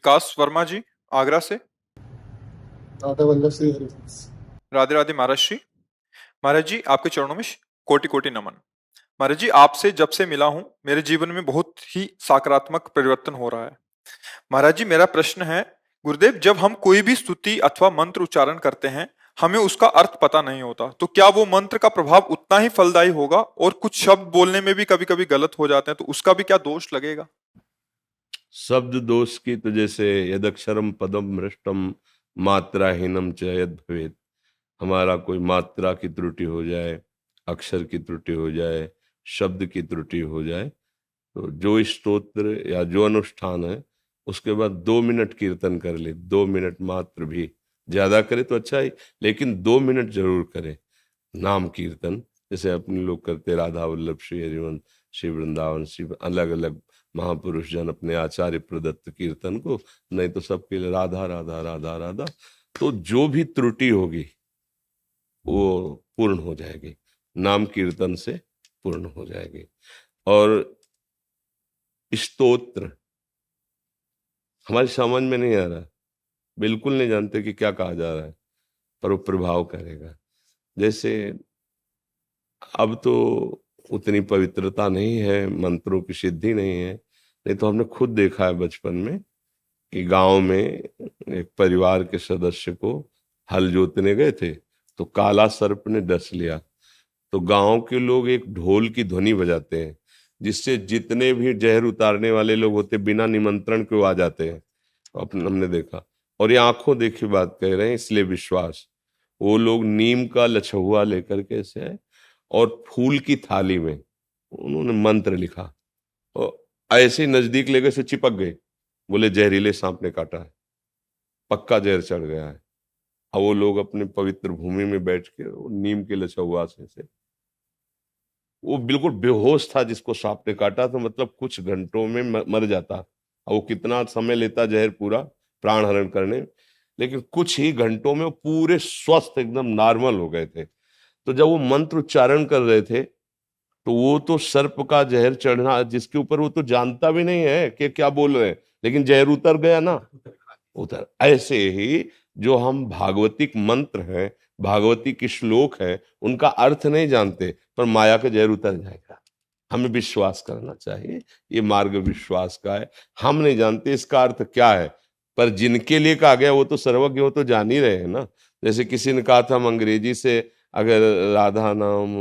विकास वर्मा जी, आगरा से। राधा वल्लभ श्री हरिवंश। राधे राधे महाराज श्री। महाराज जी, आपके चरणों में कोटि कोटि नमन। महाराज जी, आपसे जब से मिला हूं, मेरे जीवन में बहुत ही सकारात्मक परिवर्तन हो रहा है। महाराज जी, मेरा प्रश्न है, गुरुदेव, जब हम कोई भी स्तुति अथवा मंत्र उच्चारण करते हैं, हमें उसका अर्थ पता नहीं होता, तो क्या वो मंत्र का प्रभाव उतना ही फलदायी होगा? और कुछ शब्द बोलने में भी कभी कभी गलत हो जाते हैं, तो उसका भी क्या दोष लगेगा? शब्द दोष की तो जैसे यदक्षरम पदम भ्रष्टम मात्राहीनम च यद भवेत्, हमारा कोई मात्रा की त्रुटि हो जाए, अक्षर की त्रुटि हो जाए, शब्द की त्रुटि हो जाए, तो जो स्तोत्र या जो अनुष्ठान है उसके बाद 2 मिनट कीर्तन कर ले, 2 मिनट मात्र भी, ज्यादा करे तो अच्छा ही, लेकिन 2 मिनट जरूर करे नाम कीर्तन। जैसे अपने लोग करते राधा वल्लभ श्री हरिवंश, श्री वृंदावन, श्री अलग अलग महापुरुष जन अपने आचार्य प्रदत्त कीर्तन को, नहीं तो सबके लिए राधा राधा राधा राधा। तो जो भी त्रुटि होगी वो पूर्ण हो जाएगी, नाम कीर्तन से पूर्ण हो जाएगी। और स्तोत्र हमारी समझ में नहीं आ रहा, बिल्कुल नहीं जानते कि क्या कहा जा रहा है, पर वो प्रभाव करेगा। जैसे अब तो उतनी पवित्रता नहीं है, मंत्रों की सिद्धि नहीं है, नहीं तो हमने खुद देखा है बचपन में कि गांव में एक परिवार के सदस्य को हल जोतने गए थे, तो काला सर्प ने डस लिया। तो गांव के लोग एक ढोल की ध्वनि बजाते हैं, जिससे जितने भी जहर उतारने वाले लोग होते बिना निमंत्रण के आ जाते हैं। हमने देखा, और ये आंखों देखी बात कह रहे हैं, इसलिए विश्वास। वो लोग नीम का लछुआ लेकर के ऐसे आए और फूल की थाली में उन्होंने मंत्र लिखा और ऐसे ही नजदीक लेकर से चिपक गए। बोले जहरीले सांप ने काटा है, पक्का जहर चढ़ गया है। अब वो लोग अपने पवित्र भूमि में बैठ के नीम के लछुआ से वो बिल्कुल बेहोश था, जिसको सांप ने काटा, तो मतलब कुछ घंटों में मर जाता। अब वो कितना समय लेता जहर पूरा प्राण हरण करने, लेकिन कुछ ही घंटों में वो पूरे स्वस्थ एकदम नॉर्मल हो गए थे। तो जब वो मंत्र उच्चारण कर रहे थे, तो वो तो सर्प का जहर चढ़ना, जिसके ऊपर वो तो जानता भी नहीं है कि क्या बोल रहे हैं, लेकिन जहर उतर गया ना, उतर। ऐसे ही जो हम भागवतिक मंत्र हैं, भागवती के श्लोक है, उनका अर्थ नहीं जानते, पर माया का जहर उतर जाएगा। हमें विश्वास करना चाहिए, ये मार्ग विश्वास का है। हम नहीं जानते इसका अर्थ क्या है, पर जिनके लिए कहा गया वो तो सर्वज्ञ, वो तो जान ही रहे हैं ना। जैसे किसी ने कहा था हम अंग्रेजी से अगर राधा नाम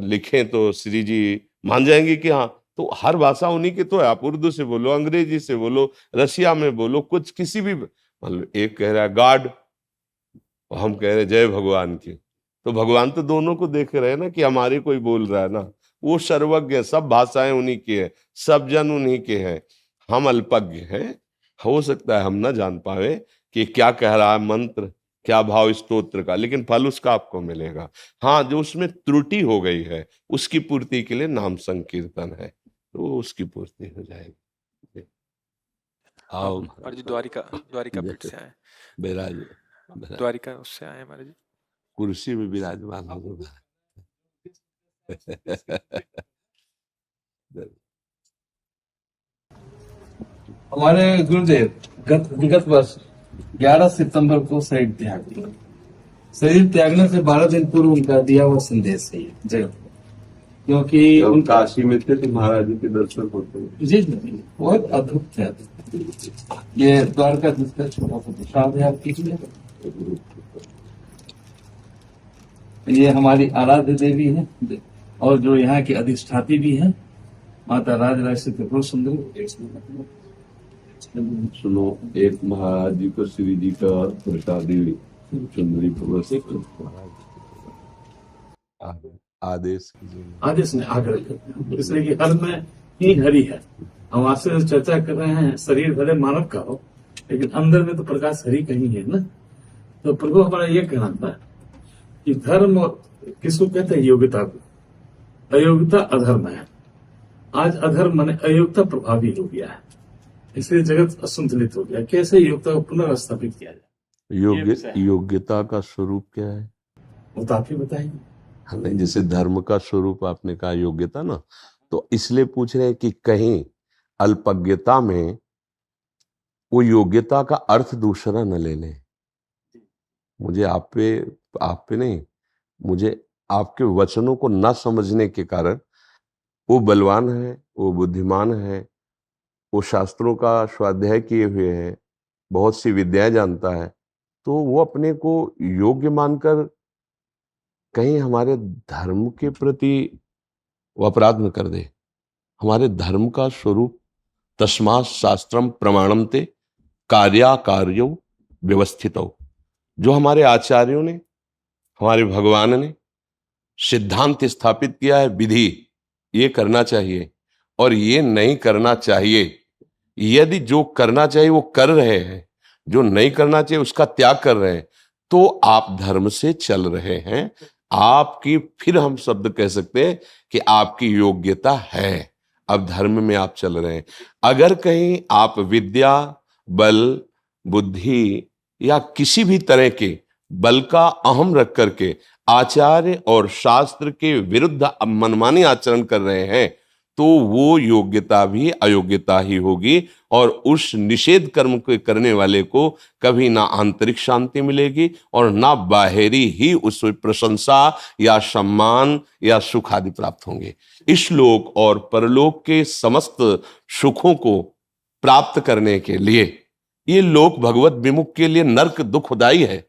लिखें तो श्री जी मान जाएंगे कि हाँ, तो हर भाषा उन्हीं की तो है। आप उर्दू से बोलो, अंग्रेजी से बोलो, रसिया में बोलो, कुछ किसी भी, मतलब एक कह रहा है गॉड और हम कह रहे हैं जय भगवान की, तो भगवान तो दोनों को देख रहे हैं ना कि हमारे कोई बोल रहा है ना। वो सर्वज्ञ है, सब भाषाएं उन्हीं की है, सब जन उन्हीं के हैं, हम अल्पज्ञ हैं। हो सकता है हम ना जान पाए कि क्या कह रहा है मंत्र, क्या भाव स्तोत्र का, लेकिन फल उसका आपको मिलेगा। हाँ, जो उसमें त्रुटि हो गई है उसकी पूर्ति के लिए नाम संकीर्तन है, तो उसकी पूर्ति हो जाएगी। आओ महाराज जी, द्वारिका द्वारिका पीठ से आए। बिराज, द्वारिका उससे आए महाराज जी। कुर्सी में विराजमान हो। हमारे गुरुदेव विगत वर्ष 11 सितंबर को शरीर त्याग दिया। शरीर त्यागने से 12 दिन पूर्व उनका दिया हुआ संदेश है जगत को, क्योंकि उनका काशी में थे तो महाराज जी के दर्शन होते हैं। जी बहुत अद्भुत थे। ये द्वारका जिसका छोटा सा प्रसाद है, आप कीजिए। ये हमारी आराध्य देवी है और जो यहाँ की अधिष्ठात्री भी है, माता राजराजेश्वरी त्रिपुर सुंदरी। सुनो, एक महाराज जी को श्री जी का प्रसादी सुंदरी आदेश ने आग्रह करते, इसलिए कि हर में ही हरि है। हम आपसे चर्चा कर रहे हैं, शरीर भले मानव का हो लेकिन अंदर में तो प्रकाश हरि कहीं है ना। तो प्रभु हमारा ये कहना था कि धर्म किसको कहते हैं? योग्यता को। अयोग्यता अधर्म है। आज अधर्म माने अयोग्यता प्रभावी हो गया है, इसलिए जगत असंतुलित हो गया। कैसे योग्यता को पुनर्स्थापित किया जाए? योग्यता का स्वरूप क्या है वो तो आप ही बताएंगे। नहीं, जैसे धर्म का स्वरूप आपने कहा योग्यता ना, तो इसलिए पूछ रहे हैं कि कहीं अल्पज्ञता में वो योग्यता का अर्थ दूसरा न ले लें। मुझे आप पे नहीं, मुझे आपके वचनों को न समझने के कारण वो बलवान है, वो बुद्धिमान है, वो शास्त्रों का स्वाध्याय किए हुए है, बहुत सी विद्याएं जानता है, तो वो अपने को योग्य मानकर कहीं हमारे धर्म के प्रति वो अपराध न कर दे। हमारे धर्म का स्वरूप तस्मात् शास्त्रम प्रमाणम ते कार्याकार्यो व्यवस्थितो, जो हमारे आचार्यों ने, हमारे भगवान ने सिद्धांत स्थापित किया है, विधि, ये करना चाहिए और ये नहीं करना चाहिए। यदि जो करना चाहिए वो कर रहे हैं, जो नहीं करना चाहिए उसका त्याग कर रहे हैं, तो आप धर्म से चल रहे हैं। आपकी, फिर हम शब्द कह सकते हैं कि आपकी योग्यता है, अब धर्म में आप चल रहे हैं। अगर कहीं आप विद्या, बल, बुद्धि या किसी भी तरह के बल का अहम रख करके आचार्य और शास्त्र के विरुद्ध मनमानी आचरण कर रहे हैं, तो वो योग्यता भी अयोग्यता ही होगी और उस निषेध कर्म को करने वाले को कभी ना आंतरिक शांति मिलेगी और ना बाहरी ही उस प्रशंसा या सम्मान या सुख आदि प्राप्त होंगे। इस लोक और परलोक के समस्त सुखों को प्राप्त करने के लिए ये लोक भगवत विमुख के लिए नरक दुखदायी है,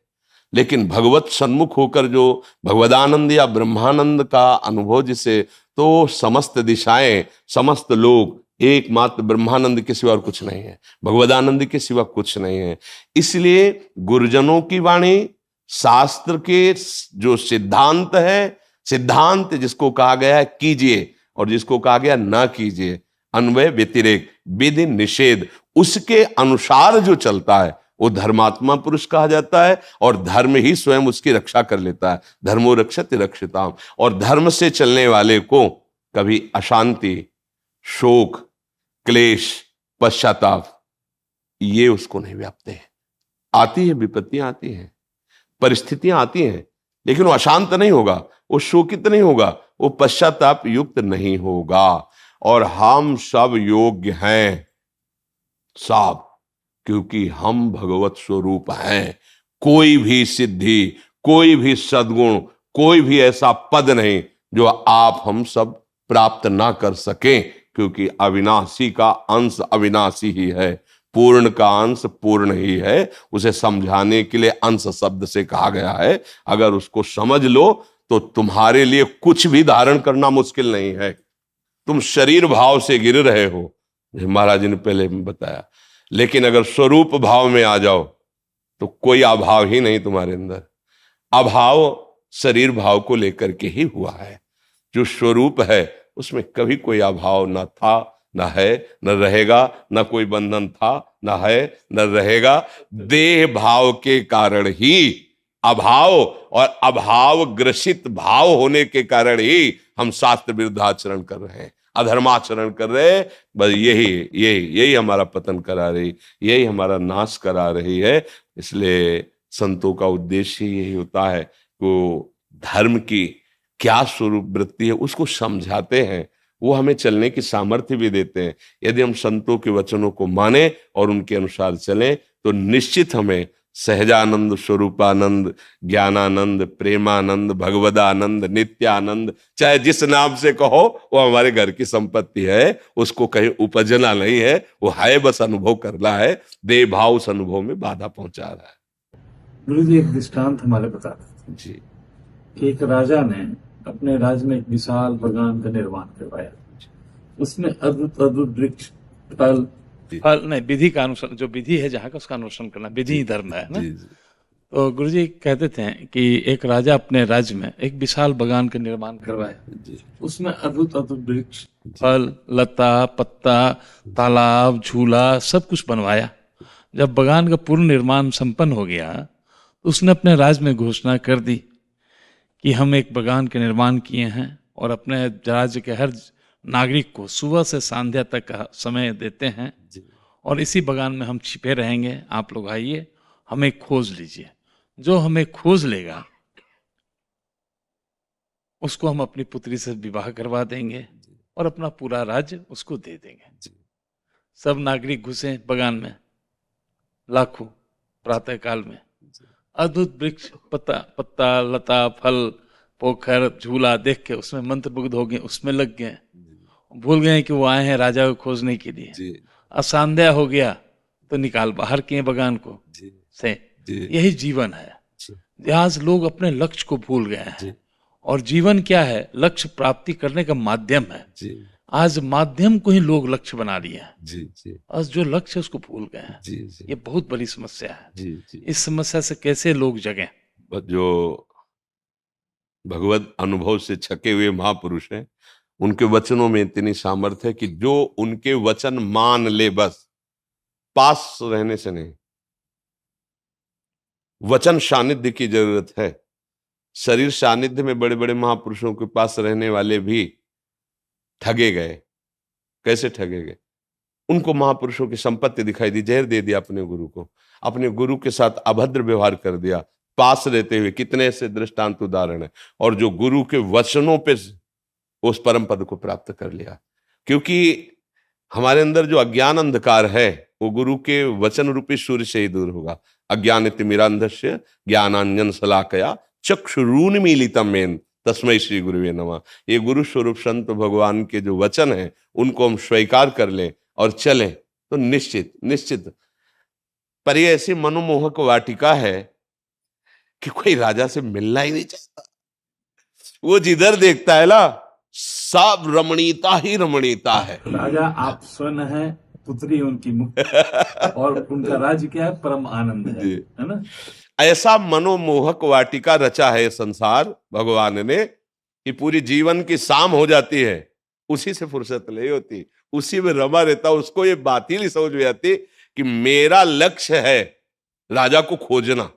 लेकिन भगवत सन्मुख होकर जो भगवदानंद या ब्रह्मानंद का अनुभव जिसे, तो समस्त दिशाएं, समस्त लोग एकमात्र ब्रह्मानंद के सिवा और कुछ नहीं है, भगवदानंद के सिवा कुछ नहीं है। इसलिए गुरुजनों की वाणी, शास्त्र के जो सिद्धांत है, सिद्धांत जिसको कहा गया है कीजिए और जिसको कहा गया ना कीजिए, अन्वय व्यतिरेक विधि निषेध, उसके अनुसार जो चलता है वो धर्मात्मा पुरुष कहा जाता है और धर्म ही स्वयं उसकी रक्षा कर लेता है। धर्मो रक्षति रक्षिताम। और धर्म से चलने वाले को कभी अशांति, शोक, क्लेश, पश्चाताप ये उसको नहीं व्यापते हैं। आती है, विपत्तियां आती हैं, परिस्थितियां आती हैं, लेकिन वो अशांत नहीं होगा, वो शोकित नहीं होगा, वो पश्चाताप युक्त नहीं होगा। और हम सब योग्य हैं, सब, क्योंकि हम भगवत स्वरूप हैं। कोई भी सिद्धि, कोई भी सद्गुण, कोई भी ऐसा पद नहीं जो आप हम सब प्राप्त ना कर सकें, क्योंकि अविनाशी का अंश अविनाशी ही है, पूर्ण का अंश पूर्ण ही है। उसे समझाने के लिए अंश शब्द से कहा गया है। अगर उसको समझ लो तो तुम्हारे लिए कुछ भी धारण करना मुश्किल नहीं है। तुम शरीर भाव से गिर रहे हो, महाराज जी ने पहले बताया, लेकिन अगर स्वरूप भाव में आ जाओ तो कोई अभाव ही नहीं तुम्हारे अंदर। अभाव शरीर भाव को लेकर के ही हुआ है। जो स्वरूप है उसमें कभी कोई अभाव ना था, ना है, न रहेगा, न कोई बंधन था, न है, न रहेगा। देह भाव के कारण ही अभाव और अभाव ग्रसित भाव होने के कारण ही हम शास्त्र विरुद्ध आचरण कर रहे हैं, अधर्माचरण कर रहे हैं। बस यही हमारा पतन करा रही, यही हमारा नाश करा रही है। इसलिए संतों का उद्देश्य यही होता है कि धर्म की क्या स्वरूप वृत्ति है उसको समझाते हैं, वो हमें चलने की सामर्थ्य भी देते हैं। यदि हम संतों के वचनों को माने और उनके अनुसार चलें तो निश्चित हमें सहजानंद, स्वरूपानंद, ज्ञानानंद, प्रेमानंद, भगवदानंद, नित्यानंद, चाहे जिस नाम से कहो, वो हमारे घर की संपत्ति है। उसको कहीं उपजना नहीं है, वो है बस अनुभव करना है। देह भाव उस अनुभव में बाधा पहुंचा रहा है। गुरु जी एक दृष्टांत हमारे बताते जी। कि एक राजा ने अपने राज्य में एक विशाल बगान का निर्माण करवाया। उसमें अद्भुत अद्भुत वृक्ष, फल नहीं, विधि का अनुसरण, जो विधि है जहाँ का उसका अनुसरण करना, विधि ही धर्म है ना। तो गुरु जी कहते थे कि एक राजा अपने राज्य में एक विशाल बगान का निर्माण करवाया। उसमें अद्भुत अद्भुत वृक्ष, फल, लता, पत्ता, तालाब, झूला सब कुछ बनवाया। जब बगान का पूर्ण निर्माण संपन्न हो गया तो उसने अपने राज्य में घोषणा कर दी कि हम एक बगान के निर्माण किए हैं और अपने राज्य के हर नागरिक को सुबह से संध्या तक का समय देते हैं और इसी बगान में हम छिपे रहेंगे। आप लोग आइए, हमें खोज लीजिए। जो हमें खोज लेगा उसको हम अपनी पुत्री से विवाह करवा देंगे और अपना पूरा राज्य उसको दे देंगे। सब नागरिक घुसे बगान में लाखों प्रातः काल में। अद्भुत वृक्ष, पत्ता पत्ता, लता, फल, पोखर, झूला देख के उसमें मंत्रमुग्ध हो गए, उसमें लग गए, भूल गए कि वो आए हैं राजा को खोजने के लिए। असंध्या हो गया तो निकाल बाहर किए बगान को से। यही जीवन है। आज लोग अपने लक्ष्य को भूल गए हैं। और जीवन क्या है? लक्ष्य प्राप्ति करने का माध्यम है। आज माध्यम को ही लोग लक्ष्य बना लिया है। आज जो लक्ष्य है उसको भूल गए हैं। ये बहुत बड़ी समस्या है। इस समस्या से कैसे लोग जगें? जो भगवत अनुभव से छके हुए महापुरुष हैं, उनके वचनों में इतनी सामर्थ्य है कि जो उनके वचन मान ले, बस पास रहने से नहीं, वचन सानिध्य की जरूरत है। शरीर सानिध्य में बड़े बड़े महापुरुषों के पास रहने वाले भी ठगे गए। कैसे ठगे गए? उनको महापुरुषों की संपत्ति दिखाई दी, जहर दे दिया अपने गुरु को, अपने गुरु के साथ अभद्र व्यवहार कर दिया पास रहते हुए। कितने ऐसे दृष्टांत उदाहरण है। और जो गुरु के वचनों पे उस परम पद को प्राप्त कर लिया। क्योंकि हमारे अंदर जो अज्ञान अंधकार है वो गुरु के वचन रूपी सूर्य से ही दूर होगा। अज्ञान तिमिरांधस्य ज्ञानांजन शलाकया चक्षुरुन्मीलितम मेन तस्मै श्री गुरुवे नमः। ये गुरु स्वरूप संत भगवान के जो वचन है उनको हम स्वीकार कर लें और चलें तो निश्चित। पर ये ऐसी मनोमोहक वाटिका है कि कोई राजा से मिलना ही नहीं चाहता। वो जिधर देखता है ना, सब रमणीयता ही रमणीयता है। राजा आप स्वयं है, पुत्री उनकी मुक्ति, और उनका राज्य क्या है? परम आनंद है ना। ऐसा मनोमोहक वाटिका रचा है संसार भगवान ने कि पूरी जीवन की शाम हो जाती है, उसी से फुर्सत नहीं होती, उसी में रमा रहता। उसको ये बात ही नहीं समझ में आती कि मेरा लक्ष्य है राजा को खोजना।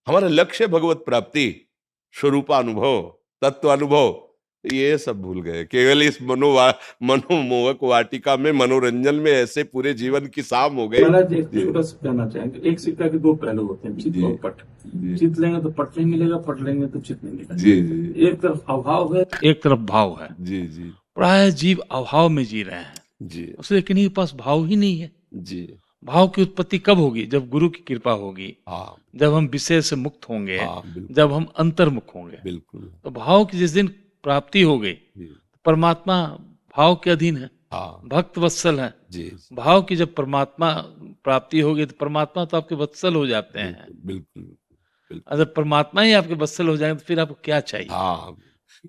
हमारा लक्ष्य है भगवत प्राप्ति, स्वरूपानुभव, तत्वानुभव। ये सब भूल गए। केवल इस मनोमोहक वाटिका में, मनोरंजन में ऐसे पूरे जीवन की शाम हो गई। छोटा सा कहना चाहेंगे, एक सिक्का के दो पहलू होते हैं, चित और पट। चित लेंगे तो पट नहीं मिलेगा, पट लेंगे तो चित नहीं मिलेगा। एक तरफ अभाव है, एक तरफ भाव है। प्राय जीव अभाव में जी रहे हैं उससे, लेकिन इनके पास भाव ही नहीं है। भाव की उत्पत्ति कब होगी? जब गुरु की कृपा होगी, जब हम विषय से मुक्त होंगे, जब हम अंतर्मुख होंगे। बिल्कुल। तो भाव की जिस दिन प्राप्ति हो गई, परमात्मा भाव के अधीन है, भक्त वत्सल है। भाव की जब परमात्मा प्राप्ति होगी तो परमात्मा तो आपके वत्सल हो जाते हैं। बिल्कुल। अगर परमात्मा ही आपके वत्सल हो जाएंगे तो फिर आपको क्या चाहिए?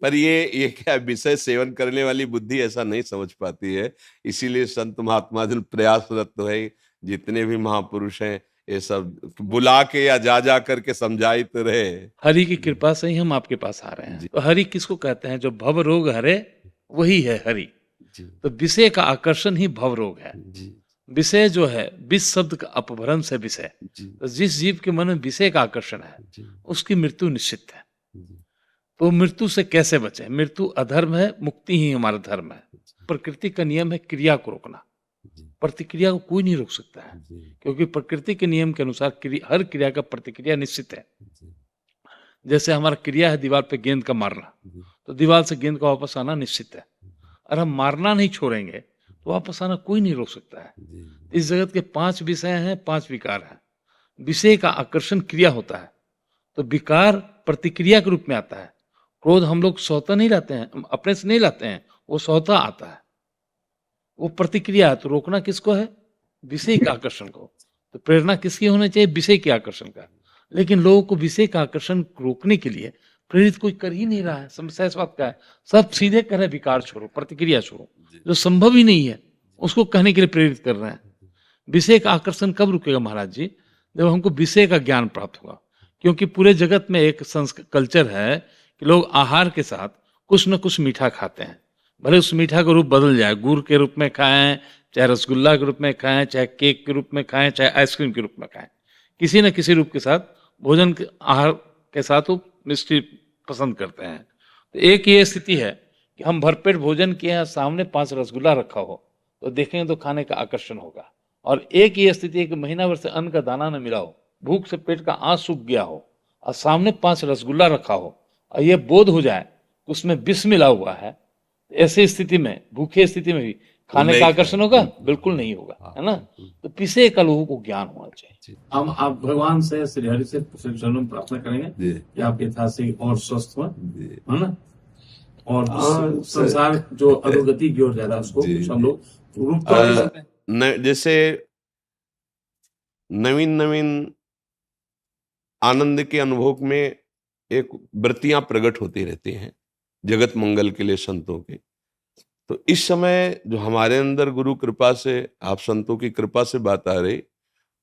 पर ये क्या विषय सेवन करने वाली बुद्धि ऐसा नहीं समझ पाती है। इसीलिए संत महात्मा जन प्रयासरत तो है, जितने भी महापुरुष हैं ये सब बुला के या जा करके समझाई तो रहे। हरि की कृपा से ही हम आपके पास आ रहे हैं। तो हरि किसको कहते हैं? जो भव रोग हरे वही है हरि। तो विषय का आकर्षण ही भव रोग है। विषय जो है, विष शब्द का अपभ्रंश है विषय। तो जिस जीव के मन में विषय का आकर्षण है उसकी मृत्यु निश्चित है। तो मृत्यु से कैसे बचे? मृत्यु अधर्म है, मुक्ति ही हमारा धर्म है। प्रकृति का नियम है क्रिया को रोकना, प्रतिक्रिया को कोई नहीं रोक सकता है। क्योंकि प्रकृति के नियम के अनुसार हर क्रिया का प्रतिक्रिया निश्चित है। जैसे हमारा क्रिया है दीवार पे गेंद का मारना, तो दीवार से गेंद का वापस आना निश्चित है। और हम मारना नहीं छोड़ेंगे तो वापस आना कोई नहीं रोक सकता है। इस जगत के 5 विषय हैं, 5 विकार हैं। विषय का आकर्षण क्रिया होता है, तो विकार प्रतिक्रिया के रूप में आता है। क्रोध हम लोग स्वतः नहीं लाते हैं, अपने से नहीं लाते हैं, वो स्वतः आता है, वो प्रतिक्रिया है। तो रोकना किसको है? विषय का आकर्षण को। तो प्रेरणा किसकी होनी चाहिए? विषय के आकर्षण का। लेकिन लोगों को विषय का आकर्षण रोकने के लिए प्रेरित कोई कर ही नहीं रहा है। समस्या इस बात का है, सब सीधे कह रहे विकार छोड़ो, प्रतिक्रिया छोड़ो, जो संभव ही नहीं है उसको कहने के लिए प्रेरित कर रहे हैं। विषय का आकर्षण कब रुकेगा महाराज जी? जब हमको विषय का ज्ञान प्राप्त होगा। क्योंकि पूरे जगत में एक कल्चर है कि लोग आहार के साथ कुछ न कुछ मीठा खाते हैं। भले उस मीठा का रूप बदल जाए, गुड़ के रूप में खाएं, चाहे रसगुल्ला के रूप में खाएं, चाहे केक के रूप में खाएं, चाहे आइसक्रीम के रूप में खाएं, किसी न किसी रूप के साथ भोजन के आहार के साथ वो मिष्टी पसंद करते हैं। तो एक ये स्थिति है कि हम भरपेट भोजन किए हैं, सामने 5 रसगुल्ला रखा हो तो देखेंगे तो खाने का आकर्षण होगा। और एक ये स्थिति है कि महीना भर से अन्न का दाना न मिला हो, भूख से पेट का आंच सूख गया हो और सामने 5 रसगुल्ला रखा हो और ये बोध हो जाए कि उसमें विष मिला हुआ है। ऐसी स्थिति में, भूखे स्थिति में भी खाने नहीं का आकर्षण होगा, बिल्कुल नहीं हाँ, होगा, है ना। तो पिसे कलहू को ज्ञान होना चाहिए। हम आप भगवान से, श्री हरि से, श्री चरणों में प्रार्थना करेंगे जी कि आप यथासी और स्वस्थ हो, जी है ना। और हाँ, संसार जो अधोगति की ओर जा रहा है उसको जी, कुछ हम जी। लोग रूप तो नहीं सकते। जैसे नवीन नवीन आनंद के अनुभव में एक वृत्तियां प्रकट होती रहती हैं जगत मंगल के लिए संतों के। तो इस समय जो हमारे अंदर गुरु कृपा से, आप संतों की कृपा से बात आ रही,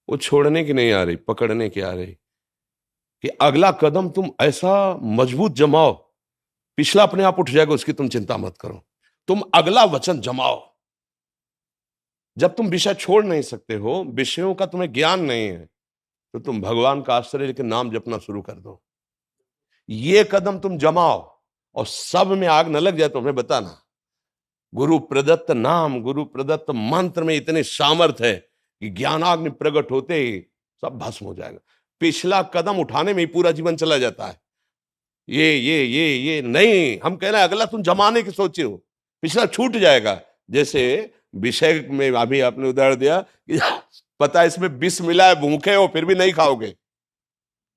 वो छोड़ने की नहीं आ रही, पकड़ने की आ रही कि अगला कदम तुम ऐसा मजबूत जमाओ, पिछला अपने आप उठ जाएगा, उसकी तुम चिंता मत करो, तुम अगला वचन जमाओ। जब तुम विषय छोड़ नहीं सकते हो, विषयों का तुम्हें ज्ञान नहीं है, तो तुम भगवान का आश्रय लेकर नाम जपना शुरू कर दो। ये कदम तुम जमाओ और सब में आग न लग जाए तो हमें बताना। गुरु प्रदत्त नाम, गुरु प्रदत्त मंत्र में इतने सामर्थ्य है कि ज्ञानाग्नि प्रकट होते ही सब भस्म हो जाएगा। पिछला कदम उठाने में ही पूरा जीवन चला जाता है। ये नहीं, हम कह रहे हैं अगला तुम जमाने की सोचे हो, पिछला छूट जाएगा। जैसे विषय में अभी आपने उदाहरण दिया कि पता है इसमें विष मिला है, भूखे हो फिर भी नहीं खाओगे,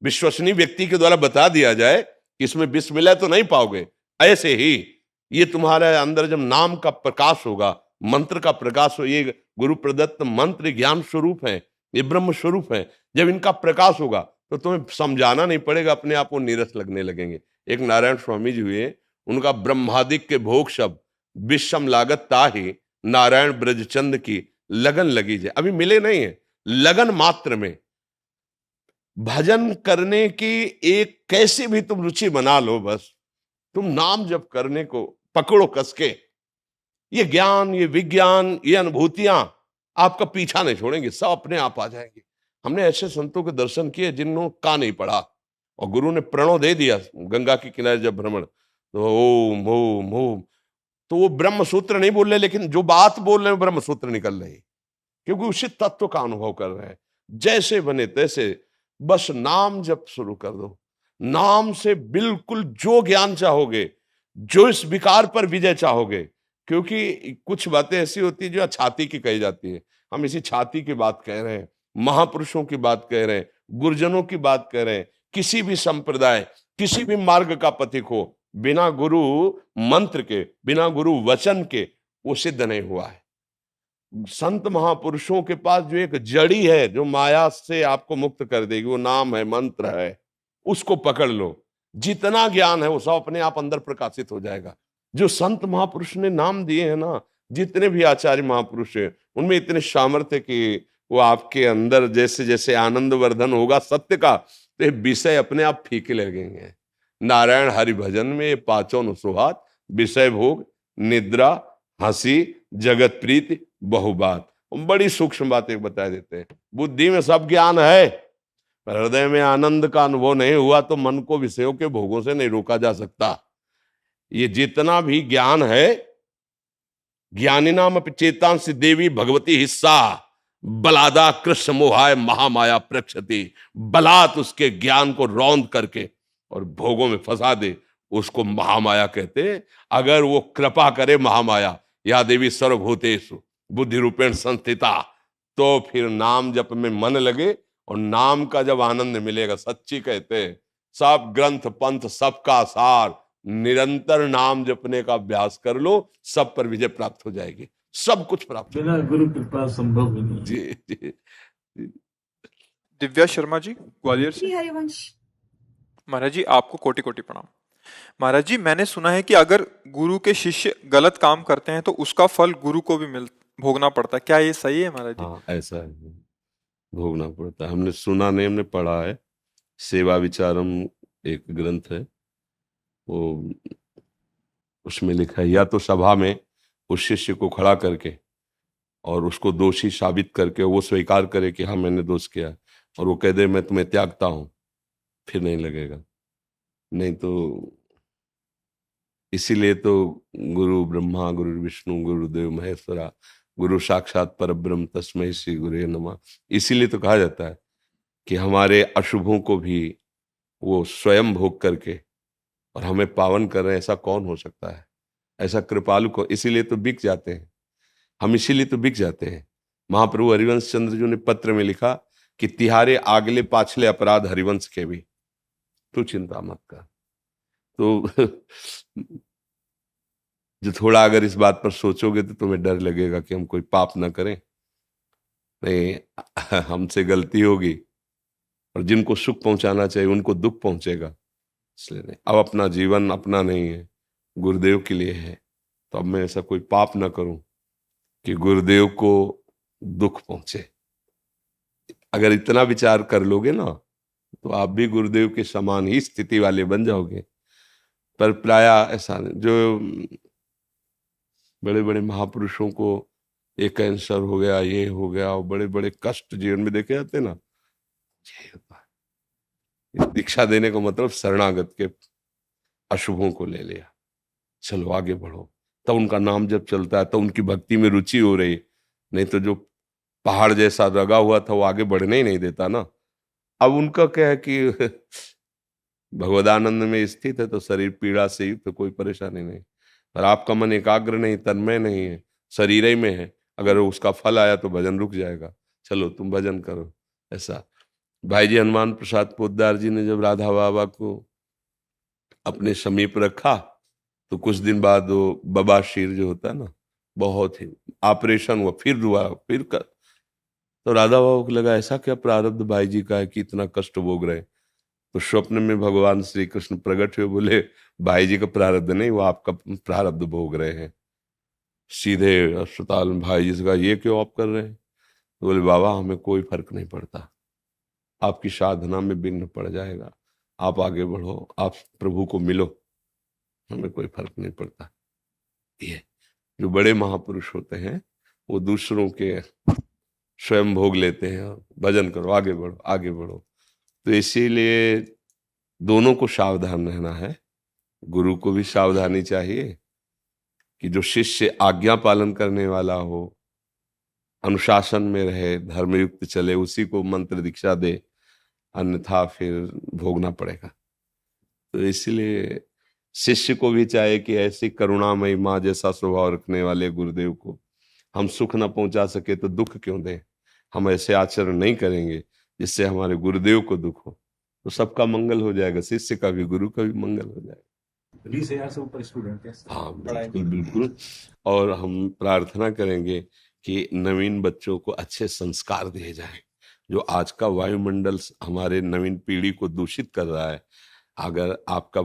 विश्वसनीय व्यक्ति के द्वारा बता दिया जाए कि इसमें विष मिला है तो नहीं पाओगे। ऐसे ही ये तुम्हारे अंदर जब नाम का प्रकाश होगा, मंत्र का प्रकाश हो, ये गुरु प्रदत्त मंत्र ज्ञान स्वरूप है, ये ब्रह्म स्वरूप है, जब इनका प्रकाश होगा तो तुम्हें समझाना नहीं पड़ेगा, अपने आप वो नीरस लगने लगेंगे। एक नारायण स्वामी जी हुए, उनका ब्रह्मादिक के भोग शब्द विषम लागत ताहि नारायण ब्रजचंद की लगन लगी जाए। अभी मिले नहीं है, लगन मात्र में भजन करने की एक कैसी भी तुम रुचि बना लो, बस तुम नाम जप करने को पकड़ो कसके। ये ज्ञान, ये विज्ञान, ये अनुभूतियां आपका पीछा नहीं छोड़ेंगे, सब अपने आप आ जाएंगे। हमने ऐसे संतों के दर्शन किए जिन्होंने का नहीं पढ़ा और गुरु ने प्रणव दे दिया गंगा के किनारे जब भ्रमण, तो ओम ओम ओम, तो वो ब्रह्म सूत्र नहीं बोल रहे, लेकिन जो बात बोल रहे हैं ब्रह्म सूत्र निकल रही, क्योंकि उसी तत्व का अनुभव कर रहे हैं। जैसे बने तैसे बस नाम जप शुरू कर दो। नाम से बिल्कुल जो ज्ञान चाहोगे, जो इस विकार पर विजय चाहोगे, क्योंकि कुछ बातें ऐसी होती है जो छाती की कही जाती है, हम इसी छाती की बात कह रहे हैं, महापुरुषों की बात कह रहे हैं, गुरुजनों की बात कह रहे हैं। किसी भी संप्रदाय, किसी भी मार्ग का पथिक हो, बिना गुरु मंत्र के, बिना गुरु वचन के वो सिद्ध नहीं हुआ है। संत महापुरुषों के पास जो एक जड़ी है जो माया से आपको मुक्त कर देगी, वो नाम है, मंत्र है, उसको पकड़ लो। जितना ज्ञान है वो सब अपने आप अंदर प्रकाशित हो जाएगा। जो संत महापुरुष ने नाम दिए हैं ना, जितने भी आचार्य महापुरुष हैं, उनमें इतने सामर्थ्य कि वो आपके अंदर जैसे जैसे आनंद वर्धन होगा सत्य का, तो ये विषय अपने आप फीके लगेंगे। नारायण हरि भजन में ये पांचों अनुसुहात, विषय भोग, निद्रा, हंसी, जगत प्रीति, बहुबात, बड़ी सूक्ष्म बातें बता देते हैं। बुद्धि में सब ज्ञान है, पर हृदय में आनंद का अनुभव नहीं हुआ तो मन को विषयों के भोगों से नहीं रोका जा सकता। ये जितना भी ज्ञान है, ज्ञानी नाम चेतांसी देवी भगवती हिस्सा बलादा कृष्ण मोहाय महामाया प्रक्षति। बलात् उसके ज्ञान को रौंद करके और भोगों में फंसा दे, उसको महामाया कहते। अगर वो कृपा करे महामाया, या देवी सर्वभूतेषु बुद्धि रूपेण संस्थिता, तो फिर नाम जप में मन लगे और नाम का जब आनंद मिलेगा, सच्ची कहते हैं सब ग्रंथ पंथ सबका सार, निरंतर नाम जपने का अभ्यास कर लो, सब पर विजय प्राप्त हो जाएगी, सब कुछ प्राप्त हो बिना गुरु कृपा संभव ही नहीं है। जी जी। दिव्या शर्मा जी ग्वालियर से। श्री हरिवंश। महाराज जी आपको कोटि कोटि प्रणाम। महाराज जी मैंने सुना है कि अगर गुरु के शिष्य गलत काम करते हैं तो उसका फल गुरु को भी भोगना पड़ता है, क्या ये सही है महाराज जी? हाँ ऐसा है, भोगना पड़ता है। हमने सुना नहीं, हमने पढ़ा है। सेवा विचारम एक ग्रंथ है, वो उसमें लिखा है, या तो सभा में उस शिष्य को खड़ा करके और उसको दोषी साबित करके वो स्वीकार करे कि हाँ मैंने दोष किया, और वो कह दे मैं तुम्हें त्यागता हूं, फिर नहीं लगेगा। नहीं तो इसीलिए तो गुरु ब्रह्मा गुरु विष्णु गुरुदेव महेश्वरा गुरु साक्षात परब्रह्म तस्मै श्री गुरुवे नमः, इसीलिए तो कहा जाता है कि हमारे अशुभों को भी वो स्वयं भोग करके और हमें पावन कर रहे हैं। ऐसा कौन हो सकता है, ऐसा कृपालु को, इसीलिए तो बिक जाते हैं। हम इसीलिए तो बिक जाते हैं। महाप्रभु हरिवंश चंद्र जी ने पत्र में लिखा कि तिहारे आगले पाछले अपराध हरिवंश के भी, तू चिंता मत कर। तो जो थोड़ा अगर इस बात पर सोचोगे तो तुम्हें डर लगेगा कि हम कोई पाप ना करें, नहीं हमसे गलती होगी और जिनको सुख पहुंचाना चाहिए उनको दुख पहुंचेगा, इसलिए नहीं। अब अपना जीवन अपना नहीं है, गुरुदेव के लिए है, तो अब मैं ऐसा कोई पाप ना करूं कि गुरुदेव को दुख पहुंचे। अगर इतना विचार कर लोगे ना तो आप भी गुरुदेव के समान ही स्थिति वाले बन जाओगे। पर प्राय ऐसा नहीं, जो बड़े बड़े महापुरुषों को एक कैंसर हो गया, ये हो गया, और बड़े बड़े कष्ट जीवन में देखे जाते ना, यही होता है। दीक्षा देने का मतलब शरणागत के अशुभों को ले लिया, चलो आगे बढ़ो, तब उनका नाम जब चलता है तो उनकी भक्ति में रुचि हो रही, नहीं तो जो पहाड़ जैसा लगा हुआ था वो आगे बढ़ने ही नहीं देता ना। अब उनका क्या है कि भगवदानंद में स्थित है तो शरीर पीड़ा से युक्त, तो कोई परेशानी नहीं। पर आपका मन एकाग्र नहीं, तन्मय नहीं है, शरीर ही में है, अगर उसका फल आया तो भजन रुक जाएगा। चलो तुम भजन करो। ऐसा भाई जी हनुमान प्रसाद पोद्दार जी ने जब राधा बाबा को अपने समीप रखा तो कुछ दिन बाद वो बबाशीर जो होता है ना, बहुत ही ऑपरेशन हुआ, फिर हुआ, फिर कर, तो राधा बाबा को लगा ऐसा क्या प्रारब्ध भाई जी का है कि इतना कष्ट भोग रहे हैं। तो स्वप्न में भगवान श्री कृष्ण प्रकट हुए, बोले भाई जी का प्रारब्ध नहीं, वो आपका प्रारब्ध भोग रहे हैं। सीधे अस्पताल में भाई जी से कहा ये क्यों आप कर रहे हैं? तो बोले बाबा हमें कोई फर्क नहीं पड़ता, आपकी साधना में विघ्न पड़ जाएगा, आप आगे बढ़ो, आप प्रभु को मिलो, हमें कोई फर्क नहीं पड़ता। ये जो बड़े महापुरुष होते हैं वो दूसरों के स्वयं भोग लेते हैं, भजन करो, आगे बढ़ो, आगे बढ़ो। तो इसीलिए दोनों को सावधान रहना है, गुरु को भी सावधानी चाहिए कि जो शिष्य आज्ञा पालन करने वाला हो, अनुशासन में रहे, धर्मयुक्त चले, उसी को मंत्र दीक्षा दे, अन्यथा फिर भोगना पड़ेगा। तो इसलिए शिष्य को भी चाहे कि ऐसी करुणामयी माँ जैसा स्वभाव रखने वाले गुरुदेव को हम सुख न पहुंचा सके तो दुख क्यों दें। हम ऐसे आचरण नहीं करेंगे जिससे हमारे गुरुदेव को दुख हो, तो सबका मंगल हो जाएगा, शिष्य का भी गुरु का भी मंगल हो जाएगा। 20,000 से ऊपर स्टूडेंट है। हाँ बिल्कुल बिल्कुल। और हम प्रार्थना करेंगे कि नवीन बच्चों को अच्छे संस्कार दिए जाएं। जो आज का वायुमंडल हमारे नवीन पीढ़ी को दूषित कर रहा है, अगर आपका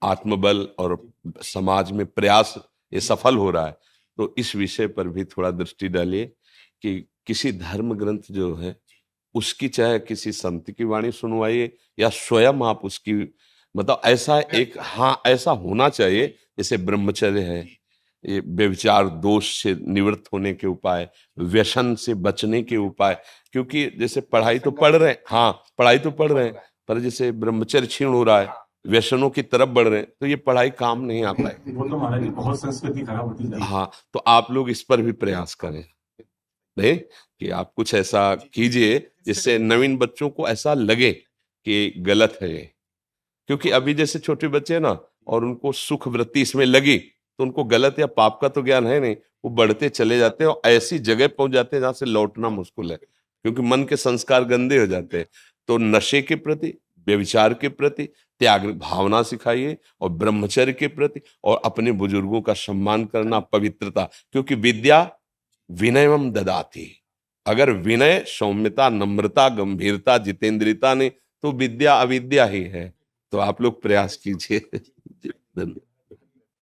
आत्मबल और समाज में प्रयास ये सफल हो रहा है तो इस विषय पर भी थोड़ा दृष्टि डालिए कि किसी धर्म ग्रंथ जो है उसकी चाहे किसी संत की वाणी सुनवाइए या स्वयं आप उसकी, मतलब ऐसा एक, हाँ ऐसा होना चाहिए जैसे ब्रह्मचर्य है, ये व्यभिचार दोष से निवृत्त होने के उपाय, व्यसन से बचने के उपाय। क्योंकि जैसे पढ़ाई तो पढ़ रहे हैं, हाँ पढ़ाई तो पढ़ रहे हैं, पर जैसे ब्रह्मचर्य क्षीण हो रहा है, व्यसनों की तरफ बढ़ रहे हैं, तो ये पढ़ाई काम नहीं आ पाएगी। वो तो महाराज जी बहुत संस्कृति खराब होती जा रही है। हाँ तो आप लोग इस पर भी प्रयास करें, नहीं कि आप कुछ ऐसा कीजिए जिससे नवीन बच्चों को ऐसा लगे कि गलत है ये। क्योंकि अभी जैसे छोटे बच्चे हैं ना और उनको सुख वृत्ति इसमें लगी तो उनको गलत या पाप का तो ज्ञान है नहीं, वो बढ़ते चले जाते हैं और ऐसी जगह पहुंच जाते हैं जहां से लौटना मुश्किल है, क्योंकि मन के संस्कार गंदे हो जाते हैं। तो नशे के प्रति, व्यभिचार के प्रति त्याग भावना सिखाइए और ब्रह्मचर्य के प्रति और अपने बुजुर्गों का सम्मान करना, पवित्रता, क्योंकि विद्या विनयम ददाती। अगर विनय, सौम्यता, नम्रता, गंभीरता, जितेंद्रियता नहीं तो विद्या अविद्या ही है। तो आप लोग प्रयास कीजिए।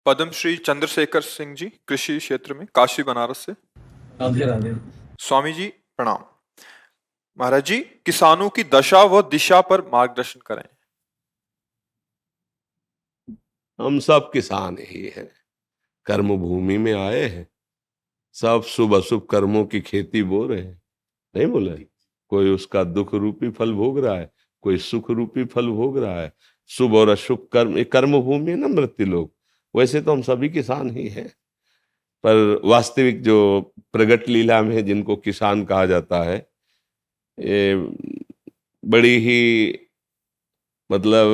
पद्मश्री चंद्रशेखर सिंह जी, कृषि क्षेत्र में, काशी बनारस से। राधे राधे। स्वामी जी प्रणाम। महाराज जी, किसानों की दशा व दिशा पर मार्गदर्शन करें। हम सब किसान ही हैं, कर्म भूमि में आए हैं, सब शुभ अशुभ कर्मों की खेती बो रहे हैं, नहीं बोले? कोई उसका दुख रूपी फल भोग रहा है, कोई सुख रूपी फल भोग रहा है। शुभ और अशुभ कर्म, कर्म भूमि है ना मृत्यु लोग। वैसे तो हम सभी किसान ही हैं, पर वास्तविक जो प्रगट लीला में जिनको किसान कहा जाता है, ये बड़ी ही मतलब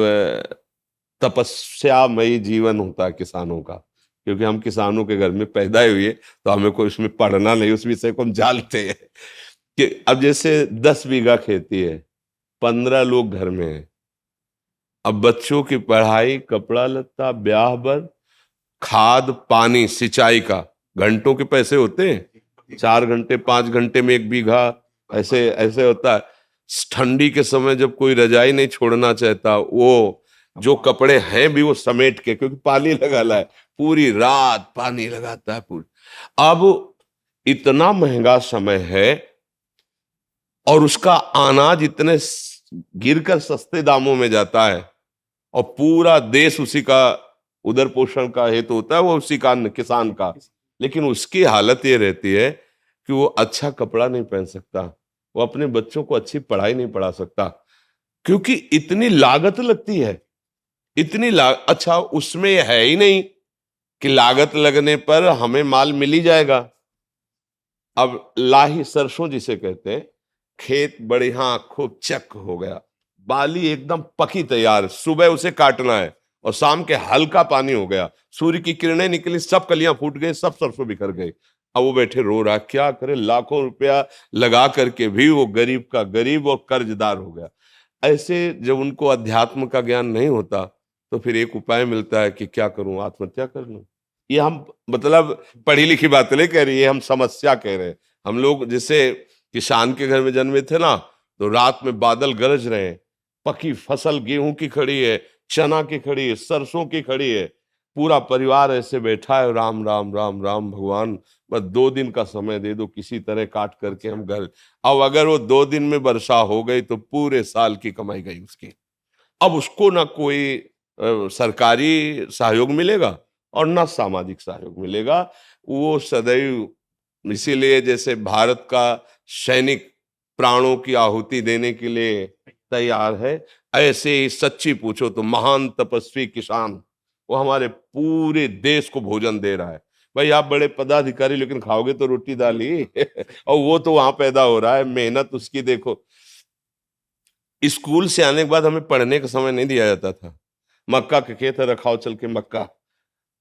तपस्यामयी जीवन होता है किसानों का। क्योंकि हम किसानों के घर में पैदा हुए, तो हमें कोई उसमें पढ़ना नहीं, उस विषय को हम जानते हैं कि अब जैसे 10 बीघा खेती है, 15 लोग घर में हैं, अब बच्चों की पढ़ाई, कपड़ा लत्ता, ब्याह बर, खाद पानी, सिंचाई का घंटों के पैसे होते हैं, 4 घंटे 5 घंटे में 1 बीघा, ऐसे ऐसे होता है। ठंडी के समय जब कोई रजाई नहीं छोड़ना चाहता, वो जो कपड़े हैं भी वो समेट के, क्योंकि पानी लगा है, पूरी रात पानी लगाता है पूरी। अब इतना महंगा समय है और उसका अनाज इतने गिरकर सस्ते दामों में जाता है, और पूरा देश उसी का उदर पोषण का हेतु होता है, वो उसी का किसान का। लेकिन उसकी हालत ये रहती है कि वो अच्छा कपड़ा नहीं पहन सकता, वो अपने बच्चों को अच्छी पढ़ाई नहीं पढ़ा सकता, क्योंकि इतनी लागत लगती है, अच्छा उसमें यह है ही नहीं कि लागत लगने पर हमें माल मिल ही जाएगा। अब लाही सरसों जिसे कहते हैं, खेत बढ़िया खूब चक हो गया, बाली एकदम पकी तैयार, सुबह उसे काटना है और शाम के हल्का पानी हो गया, सूर्य की किरणें निकली, सब कलियां फूट गई, सब सरसों बिखर गई। अब वो बैठे रो रहा, क्या करे, लाखों रुपया लगा करके भी वो गरीब का गरीब और कर्जदार हो गया। ऐसे जब उनको अध्यात्म का ज्ञान नहीं होता तो फिर एक उपाय मिलता है कि क्या करूं, आत्महत्या कर लूं। ये हम मतलब पढ़ी लिखी बात नहीं कह रही है, हम समस्या कह रहे हैं। हम लोग जैसे किसान के घर में जन्मे थे ना, तो रात में बादल गरज रहे हैं, पकी फसल गेहूं की खड़ी है, चना की खड़ी है, सरसों की खड़ी है, पूरा परिवार ऐसे बैठा है, राम राम राम राम भगवान, बस 2 दिन का समय दे दो, किसी तरह काट करके हम घर। अब अगर वो 2 दिन में वर्षा हो गई तो पूरे साल की कमाई गई उसकी। अब उसको ना कोई सरकारी सहयोग मिलेगा और ना सामाजिक सहयोग मिलेगा। वो सदैव, इसीलिए जैसे भारत का सैनिक प्राणों की आहुति देने के लिए तैयार है, ऐसे ही सच्ची पूछो तो महान तपस्वी किसान, वो हमारे पूरे देश को भोजन दे रहा है। भाई आप बड़े पदाधिकारी, लेकिन खाओगे तो रोटी दाल ही और वो तो वहां पैदा हो रहा है, मेहनत उसकी देखो। स्कूल से आने के बाद हमें पढ़ने का समय नहीं दिया जाता था, मक्का के खेत है, रखाओ चल के मक्का।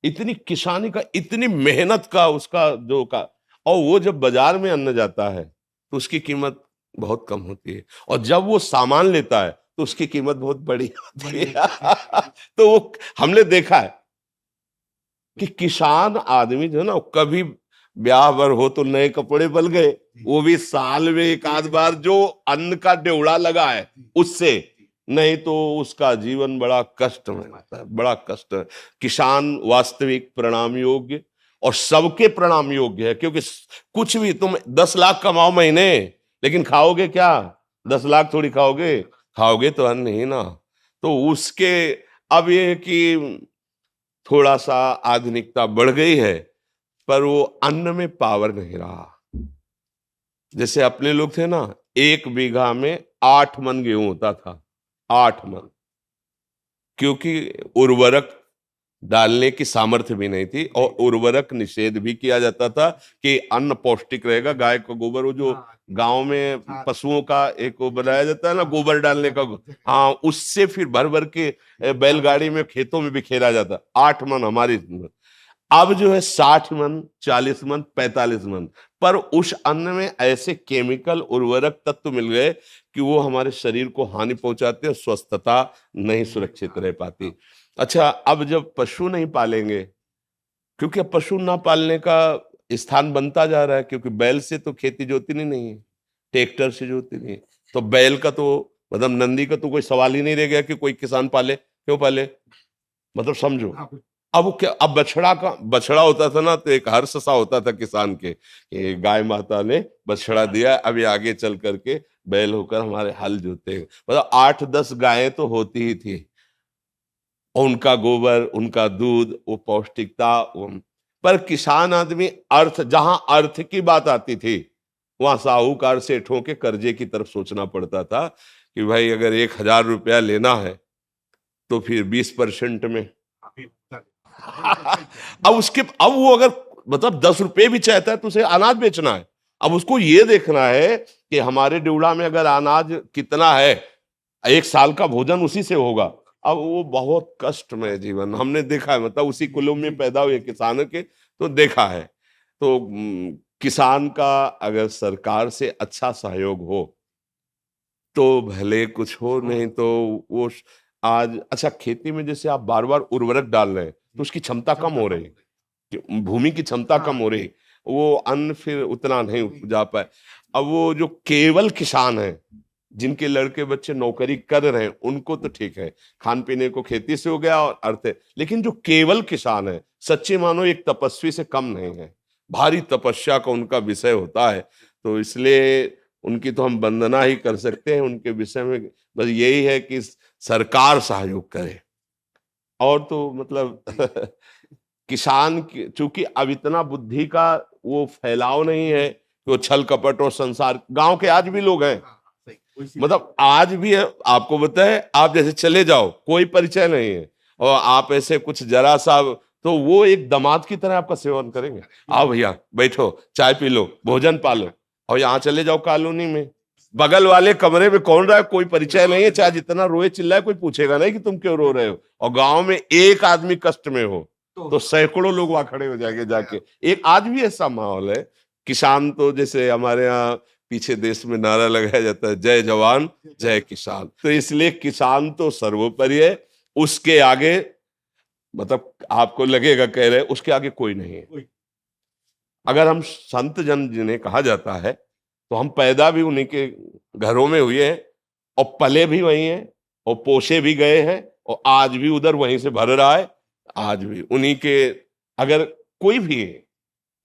इतनी किसानी का, इतनी मेहनत का उसका जो का, और वो जब बाजार में अन्न जाता है तो उसकी कीमत बहुत कम होती है, और जब वो सामान लेता है तो उसकी कीमत बहुत बड़ी होती है। तो वो हमने देखा है कि किसान आदमी जो है ना, कभी ब्याह बर हो तो नए कपड़े बल गए, वो भी साल में एक आध बार जो अन्न का ड्योढ़ा लगा है उससे, नहीं तो उसका जीवन बड़ा कष्ट में रहता है, बड़ा कष्ट है। किसान वास्तविक प्रणाम योग्य और सबके प्रणाम योग्य है, क्योंकि कुछ भी तुम 10 लाख कमाओ महीने, लेकिन खाओगे क्या? 10 लाख थोड़ी खाओगे, खाओगे तो अन्न ही ना। तो उसके अब ये कि थोड़ा सा आधुनिकता बढ़ गई है, पर वो अन्न में पावर नहीं रहा। जैसे अपने लोग थे ना, 1 बीघा में 8 मन गेहूं होता था, 8 मन, क्योंकि उर्वरक डालने की सामर्थ्य भी नहीं थी और उर्वरक निषेध भी किया जाता था कि अन्न पौष्टिक रहेगा। गाय का गोबर, वो जो गांव में पशुओं का एक वो बनाया जाता है ना, गोबर डालने का, हाँ, उससे फिर भर भर के बैलगाड़ी में खेतों में बिखेरा जाता। 8 मन हमारी, अब जो है 60 मन, 40 मन, 45 मन, पर उस अन्न में ऐसे केमिकल उर्वरक तत्व मिल गए कि वो हमारे शरीर को हानि पहुंचाते हैं, स्वस्थता नहीं सुरक्षित रह पाती। अच्छा, अब जब पशु नहीं पालेंगे, क्योंकि अब पशु ना पालने का स्थान बनता जा रहा है, क्योंकि बैल से तो खेती जोती नहीं है, ट्रैक्टर से जोती नहीं है, तो बैल का तो मतलब नंदी का तो कोई सवाल ही नहीं रह गया कि कोई किसान पाले। क्यों पाले, मतलब समझो। अब क्या, अब बछड़ा होता था ना, तो एक हर्ष सा होता था किसान के कि गाय माता ने बछड़ा दिया, अभी आगे चल करके बैल होकर हमारे हल जोते। मतलब 8-10 गायें तो होती ही थी, उनका गोबर, उनका दूध, वो पौष्टिकता। पर किसान आदमी अर्थ, जहां अर्थ की बात आती थी वहां साहूकार सेठों के कर्जे की तरफ सोचना पड़ता था कि भाई अगर 1000 रुपया लेना है तो फिर 20% में अब वो अगर मतलब 10 रुपए भी चाहता है तो उसे अनाज बेचना है। अब उसको ये देखना है कि हमारे ड्योढ़ा में अगर अनाज कितना है, 1 साल का भोजन उसी से होगा, अब वो बहुत कष्टमय जीवन हमने देखा है, मतलब उसी कुलों में पैदा हुए किसानों के, तो देखा है। तो किसान का अगर सरकार से अच्छा सहयोग हो तो भले कुछ हो, नहीं तो वो आज अच्छा खेती में जैसे आप बार बार उर्वरक डाल रहे हैं तो उसकी क्षमता कम हो रही है, भूमि की क्षमता कम हो रही, वो अन्न फिर उतना नहीं उपजा पाए। अब वो जो केवल किसान है जिनके लड़के बच्चे नौकरी कर रहे हैं उनको तो ठीक है, खान पीने को खेती से हो गया और अर्थ है, लेकिन जो केवल किसान है सच्चे मानो एक तपस्वी से कम नहीं है, भारी तपस्या का उनका विषय होता है। तो इसलिए उनकी तो हम वंदना ही कर सकते हैं, उनके विषय में बस यही है कि सरकार सहयोग करे। और तो मतलब किसान की चूंकि अब इतना बुद्धि का वो फैलाव नहीं है कि वो छल कपट और संसार, गांव के आज भी लोग हैं, मतलब आज भी है, आपको बताए आप जैसे चले जाओ कोई परिचय नहीं है और आप ऐसे कुछ जरा सा तो वो एक दामाद की तरह आपका सेवन करेंगे, आओ भैया बैठो चाय पी लो भोजन पालो। और यहाँ चले जाओ कॉलोनी में बगल वाले कमरे में कौन रहा है कोई परिचय नहीं है, चाहे जितना रोए चिल्लाए कोई पूछेगा नहीं कि तुम क्यों रो रहे हो। और गांव में एक आदमी कष्ट में हो तो सैकड़ों लोग वहां खड़े हो जाएंगे जाके। एक आज भी ऐसा माहौल है। किसान तो जैसे हमारे यहाँ पीछे देश में नारा लगाया जाता है जय जवान जय किसान, तो इसलिए किसान तो सर्वोपरि है, उसके आगे मतलब आपको लगेगा कह रहे उसके आगे कोई नहीं है। अगर हम संत जन जिन्हें कहा जाता है तो हम पैदा भी उन्हीं के घरों में हुए हैं और पले भी वहीं हैं और पोसे भी गए हैं और आज भी उधर वहीं से भर रहा है, आज भी उन्हीं के। अगर कोई भी है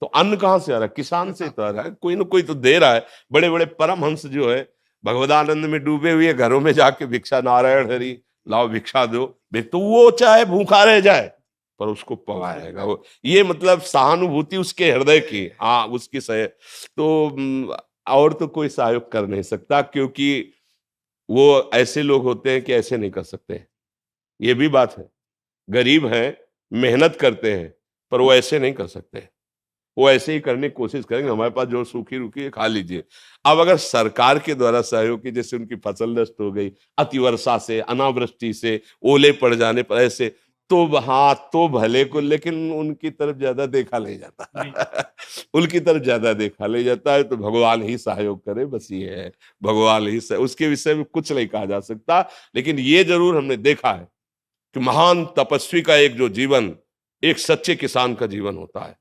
तो अन्न कहाँ से आ रहा है, किसान से तो आ रहा है, कोई ना कोई तो दे रहा है। बड़े बड़े परमहंस जो है भगवदानंद में डूबे हुए घरों में जाके भिक्षा नारायण हरि लाओ भिक्षा दो, तो वो चाहे भूखा रह जाए पर उसको पवाएगा वो, ये मतलब सहानुभूति उसके हृदय की, हाँ उसकी सह तो और तो कोई सहयोग कर नहीं सकता, क्योंकि वो ऐसे लोग होते हैं कि ऐसे नहीं कर सकते, ये भी बात है। गरीब हैं मेहनत करते हैं पर वो ऐसे नहीं कर सकते, वो ऐसे ही करने की कोशिश करेंगे हमारे पास जो सूखी रुकी है खा लीजिए। अब अगर सरकार के द्वारा सहयोग की, जैसे उनकी फसल नष्ट हो गई अतिवर्षा से अनावृष्टि से ओले पड़ जाने पर ऐसे, तो हाँ तो भले को, लेकिन उनकी तरफ ज्यादा देखा नहीं जाता उनकी तरफ ज्यादा देखा नहीं जाता है। तो भगवान ही सहयोग करे, बस ये है, भगवान ही उसके विषय में कुछ नहीं कहा जा सकता। लेकिन ये जरूर हमने देखा है कि महान तपस्वी का एक जो जीवन एक सच्चे किसान का जीवन होता है।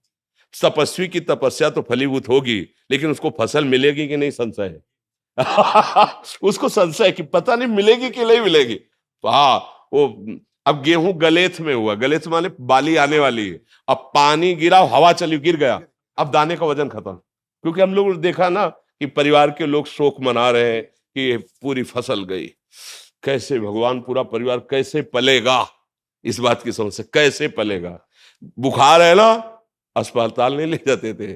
तपस्वी की तपस्या तो फलीभूत होगी लेकिन उसको फसल मिलेगी कि नहीं संशय है उसको संशय कि पता नहीं मिलेगी कि नहीं मिलेगी। तो हाँ वो अब गेहूं गलेथ में हुआ, गलेथ माने बाली आने वाली है, अब पानी गिरा हवा चली गिर गया, अब दाने का वजन खत्म। क्योंकि हम लोग देखा ना कि परिवार के लोग शोक मना रहे हैं कि पूरी फसल गई, कैसे भगवान पूरा परिवार कैसे पलेगा, इस बात की समस्या कैसे पलेगा। बुखार है ना अस्पताल नहीं ले जाते थे,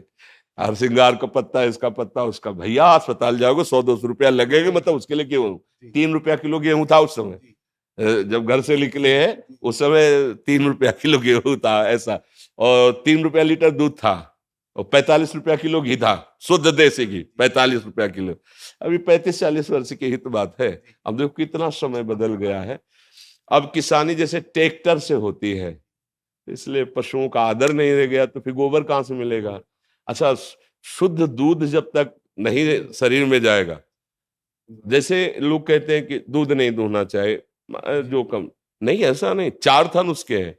हर श्रृंगार का पत्ता इसका पत्ता उसका, भैया अस्पताल जाओगे 100-200 रुपया लगेगा, मतलब उसके लिए गेहूं 3 रुपया किलो गेहूं था उस समय, जब घर से निकले हैं उस समय 3 रुपया किलो गेहूं था ऐसा, और 3 रुपया लीटर दूध था और 45 रुपया किलो घी था, शुद्ध देसी घी 45 रुपया किलो। अभी 35-40 वर्ष की ही तो बात है। अब देखो कितना समय बदल गया है। अब किसानी जैसे ट्रैक्टर से होती है, इसलिए पशुओं का आदर नहीं रह गया, तो फिर गोबर कहाँ से मिलेगा। अच्छा शुद्ध दूध जब तक नहीं शरीर में जाएगा, जैसे लोग कहते हैं कि दूध नहीं दूहना चाहिए, जो कम नहीं, ऐसा नहीं, 4 थन उसके हैं,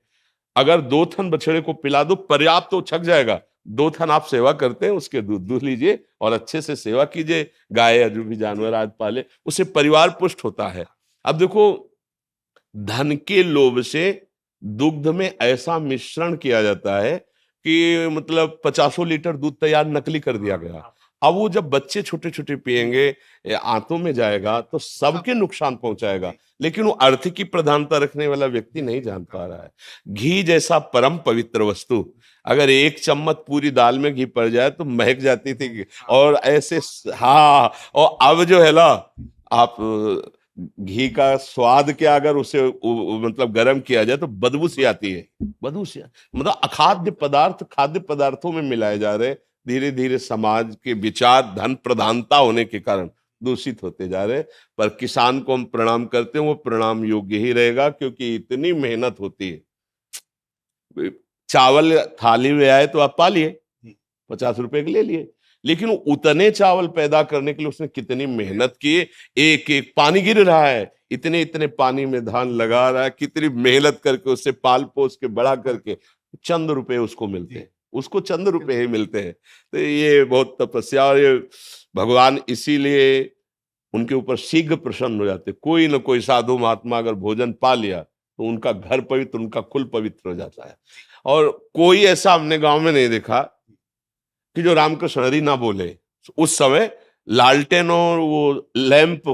अगर 2 थन बछड़े को पिला दो पर्याप्त तो छक जाएगा, 2 थन आप सेवा करते हैं उसके दूध दूह लीजिए और अच्छे से सेवा कीजिए, गाय या जो भी जानवर आज पाले, उससे परिवार पुष्ट होता है। अब देखो धन के लोभ से दुग्ध में ऐसा मिश्रण किया जाता है कि मतलब 50 लीटर दूध तैयार नकली कर दिया गया। अब वो जब बच्चे छोटे छोटे पिएंगे आंतों में जाएगा तो सबके नुकसान पहुंचाएगा, लेकिन वो अर्थ की प्रधानता रखने वाला व्यक्ति नहीं जान पा रहा है। घी जैसा परम पवित्र वस्तु अगर 1 चम्मच पूरी दाल में घी पड़ जाए तो महक जाती थी, और ऐसे हाँ, और अब जो है ना आप घी का स्वाद क्या, अगर उसे मतलब गर्म किया जाए तो बदबू सी आती है, बदबू सी, मतलब अखाद्य पदार्थ खाद्य पदार्थों में मिलाए जा रहे। धीरे धीरे समाज के विचार धन प्रधानता होने के कारण दूषित होते जा रहे हैं। पर किसान को हम प्रणाम करते हैं, वो प्रणाम योग्य ही रहेगा, क्योंकि इतनी मेहनत होती है। चावल थाली में आए तो आप पा लिए, 50 रुपए के ले लिए, लेकिन उतने चावल पैदा करने के लिए उसने कितनी मेहनत की। एक एक पानी गिर रहा है, इतने इतने पानी में धान लगा रहा है, कितनी मेहनत करके उससे पाल पोस के बड़ा करके चंद रुपए उसको मिलते हैं, उसको चंद रुपए ही मिलते हैं। तो ये बहुत तपस्या, और ये भगवान इसीलिए उनके ऊपर शीघ्र प्रसन्न हो जाते। कोई ना कोई साधु महात्मा अगर भोजन पा लिया तो उनका घर पवित्र, उनका कुल पवित्र हो जाता है। और कोई ऐसा हमने गांव में नहीं देखा कि जो रामकृष्ण हरि ना बोले। उस समय लालटेन और वो लैंप,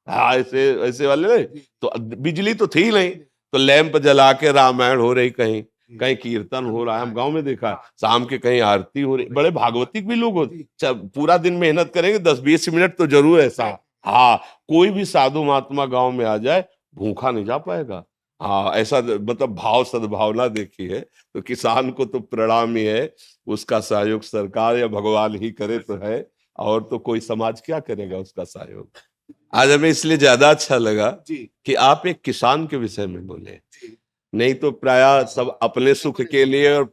हाँ ऐसे ऐसे वाले नहीं, तो बिजली तो थी नहीं, तो लैंप जला के रामायण हो रही, कहीं कहीं कीर्तन हो रहा है, हम गांव में देखा, शाम के कहीं आरती हो रही। बड़े भागवतिक भी लोग होते, पूरा दिन मेहनत करेंगे, 10-20 मिनट तो जरूर ऐसा। हाँ, कोई भी साधु महात्मा गांव में आ जाए भूखा नहीं जा पाएगा। हाँ, ऐसा मतलब भाव सद्भावना देखी है। तो किसान को तो प्रणाम ही है, उसका सहयोग सरकार या भगवान ही करे तो है, और तो कोई समाज क्या करेगा उसका सहयोग। आज हमें इसलिए ज्यादा अच्छा लगा कि आप एक किसान के विषय में बोले, नहीं तो प्रायः सब अपने सुख के लिए और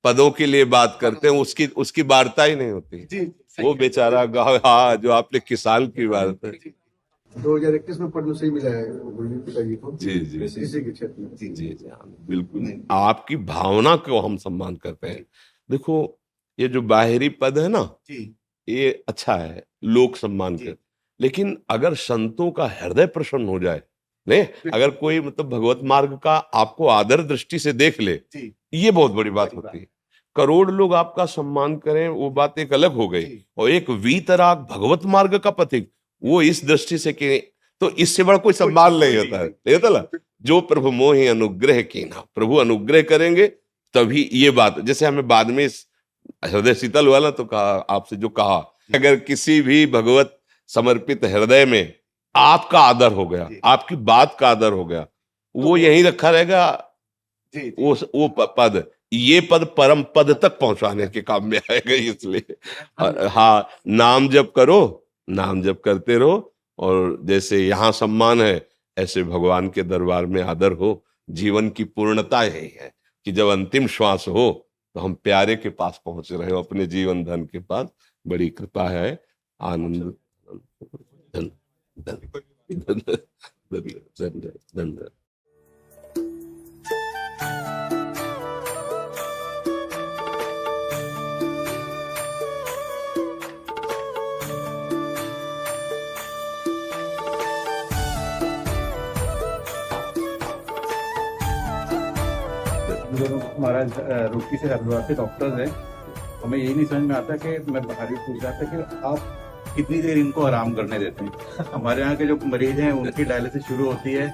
पदों के लिए बात करते हैं, उसकी वार्ता ही नहीं होती। वो बेचारा गाँव, हाँ, जो आपने किसान की बात है। 2021 में पद्मश्री मिला है गुरमीत पिताजी को, जी जी इसी के क्षेत्र में। जी जी, हाँ, बिल्कुल। आपकी भावना को हम सम्मान करते हैं। देखो, ये जो बाहरी पद है ना, ये अच्छा है, लोक सम्मान कर, लेकिन अगर संतों का हृदय प्रसन्न हो जाए, नहीं, अगर कोई मतलब भगवत मार्ग का आपको आदर दृष्टि से देख ले, ये बहुत बड़ी बात होती है। करोड़ लोग आपका सम्मान करें, वो बात एक अलग हो गई, और एक वीतराग भगवत मार्ग का पथिक, वो इस दृष्टि से कि तो इससे बड़ा कोई सम्मान नहीं होता है। नहीं होता ना, जो प्रभु मोहि अनुग्रह कीना, प्रभु अनुग्रह करेंगे तभी ये बात। जैसे हमें बाद में हृदय शीतल वाला तो कहा, आपसे जो कहा, अगर किसी भी भगवत समर्पित हृदय में आपका आदर हो गया, आपकी बात का आदर हो गया, वो यहीं रखा रहेगा। वो पद, ये पद परम पद तक पहुंचाने के काम में आएगा। इसलिए हाँ, नाम जप करो, नाम जप करते रहो, और जैसे यहाँ सम्मान है ऐसे भगवान के दरबार में आदर हो। जीवन की पूर्णता यही है कि जब अंतिम श्वास हो तो हम प्यारे के पास पहुंच रहे हो, अपने जीवन धन के पास। बड़ी कृपा है, आनंद। धन्यवाद। जो महाराज रुड़की से हरिद्वार के डॉक्टर्स हैं, हमें यही नहीं समझ में आता कि मैं बाहर पूछ रहा था कि आप कितनी देर इनको आराम करने देते हैं। हमारे यहाँ के जो मरीज हैं उनकी डायलिसिस शुरू होती है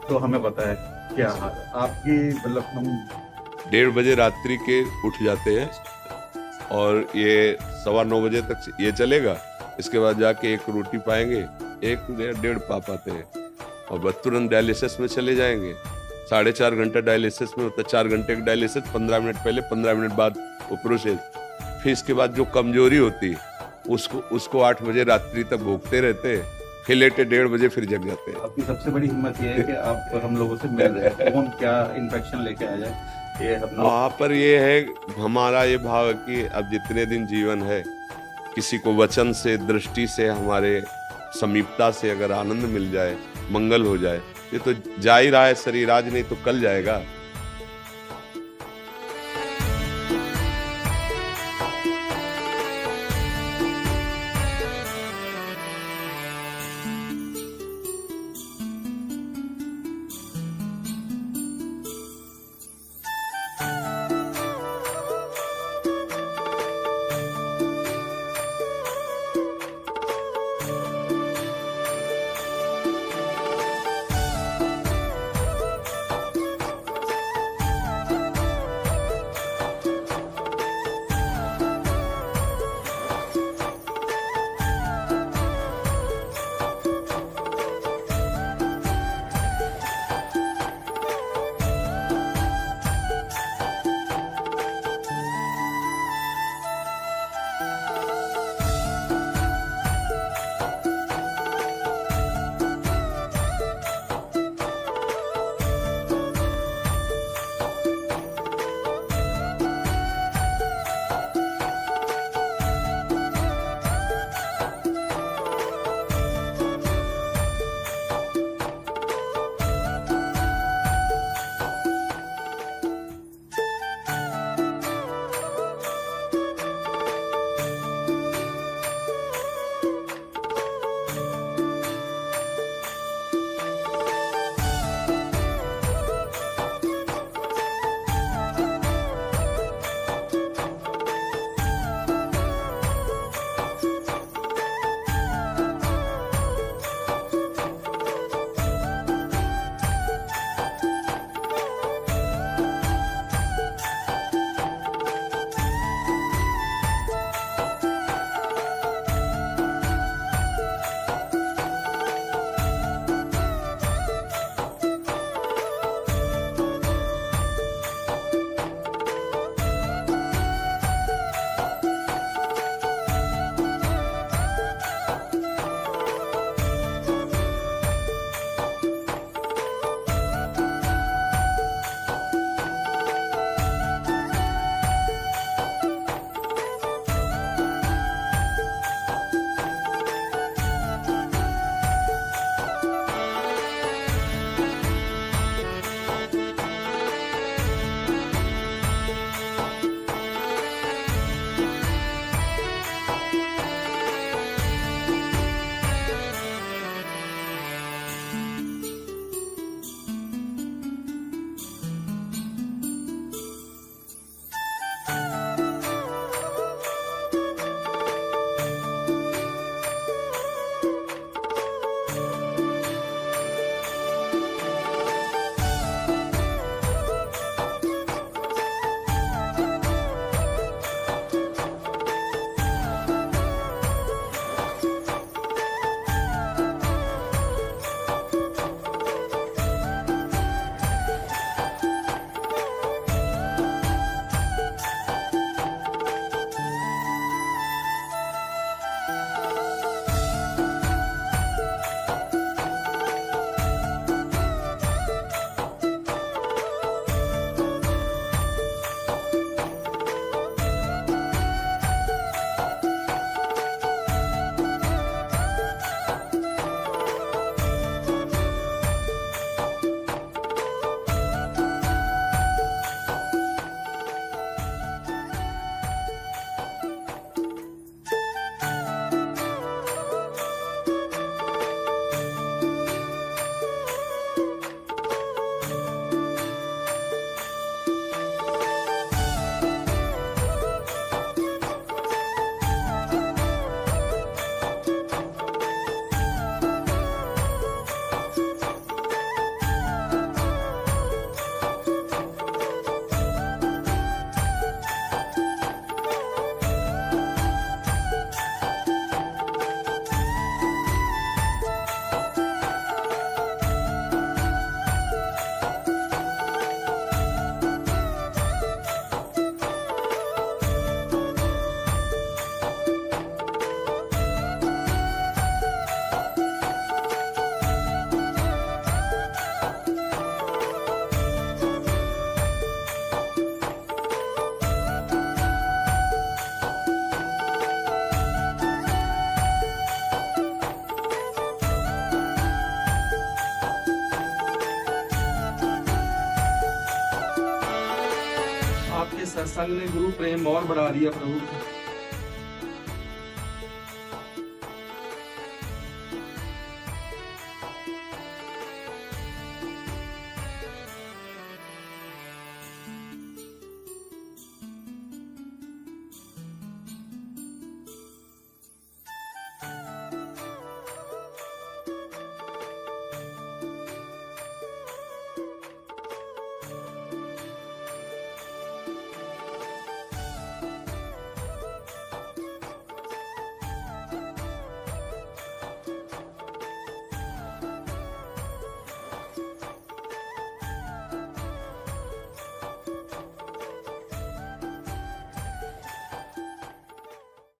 तो हमें पता है क्या आपकी, मतलब हम 1:30 बजे रात्रि के उठ जाते हैं, और ये 9:15 बजे तक ये चलेगा। इसके बाद जाके एक रोटी पाएंगे, 1-1.5 पा पाते हैं, और बस तुरंत डायलिसिस में चले जाएंगे। 4.5 घंटा डायलिसिस में होता है, 4 घंटे का डायलिसिस, 15 मिनट पहले, 15 मिनट बाद वो प्रोसेस। फिर इसके बाद जो कमजोरी होती है उसको 8 बजे रात्रि तक भोगते रहते हैं, फिर लेटे 1:30 बजे फिर जग जाते हैं। आपकी सबसे बड़ी हिम्मत ये है कि आप हम लोगों से मिल रहे हैं, कौन क्या इन्फेक्शन लेके आ जाए, ये हम लोग। वहाँ पर ये है हमारा ये भाव है कि अब जितने दिन जीवन है, किसी को वचन से, दृष्टि से, हमारे समीपता से अगर आनंद मिल जाए, मंगल हो जाए, ये तो जा ही रहा है शरीर, आज नहीं तो कल जाएगा। सत्संग ने गुरु प्रेम और बढ़ा दिया प्रभु।